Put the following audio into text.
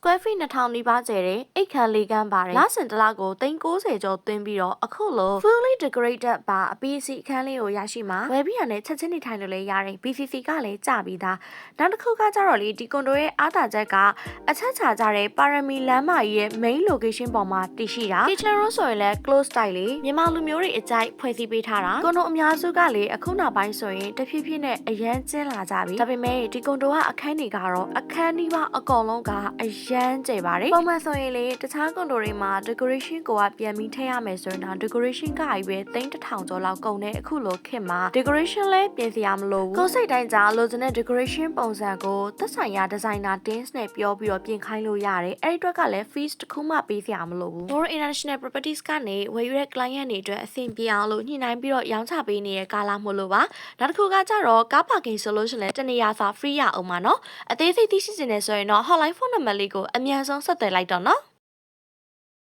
square feet 2000နီးပါးကျဲတဲ့အိတ်ခမ်းလေးကမ်းပါတယ်လဆင်တလောက်ကို390ကျော်သွင်းပြီးတော့အခုလို fully decorated ပါအပီးစီအခန်းလေးကိုရရှိမှာဝယ်ပြီးရတဲ့ချက်ချင်းနေထိုင်လို့လည်းရတယ် BCC ကလည်းကြပြီးသားနောက်တစ်ခုကကြတော့လေဒီကွန်ဒိုရဲ့အားသာချက်ကအချက်ချကြတဲ့ပါရမီလမ်းမကြီးရဲ့ main location ပေါ်မှာတည်ရှိတာ kitchen room ဆိုရင်လည်း close style လေးမြန်မာလူမျိုးတွေအကြိုက်ဖွဲ့စည်းပေးထားတာကွန်ဒိုအများစုကလေအခုနောက်ပိုင်းဆိုရင်တဖြည်းဖြည်းနဲ့အရန်ကျင်းလာကြပြီဒါပေမဲ့ဒီကွန်ဒိုကအခန်းတွေကတော့အခန်းဒီပါအကောင်လုံးကအရန်ကျယ်ပါတယ်ပုံမှန်ဆိုရင်လေတခြားကွန်ဒိုတွေမှာ decoration ကိုကပြန်ပြီးထည့်ရမယ်ဆိုရင်တော့ decoration ကကြီးပဲ3000ကျော်လောက်ကုန်တဲ့အခုလိုခေတ်မှာ decoration လည်းပြင်စရာမလိုဘူးကိုယ်စိတ်တိုင်းကြားလိုချင်တဲ့ decoration ပုံစံကိုသက်ဆိုင်ရာ designer teams နဲ့ပြောပြီးတော့ပြင်ခိုင်းလို့ရတယ်အဲ့ဒီအတွက်ကလည်း fees တစ်ခုမှပေးစရာမလိုဘူး More International Properties ကနေဝယ်ယူတဲ့ client တွေအတွက်အဆင်ပြေအောင်လို့ညှိနှိုင်းပြီးတော့ရောင်းချပေးနေတဲ့ကာလမို့လို့ပါနောက်တစ်ခုကကြတော့ကား parking ဆိုလို့ရှိရင်တနေရာစာ free ရအောင်ပါနော်အသေးစိတ်သိရှိချင်တယ်ဆိုရင်တော့ hotline phone number လေးကိုအမြန်ဆုံးဆက်သွယ်လိုက်တော့နော်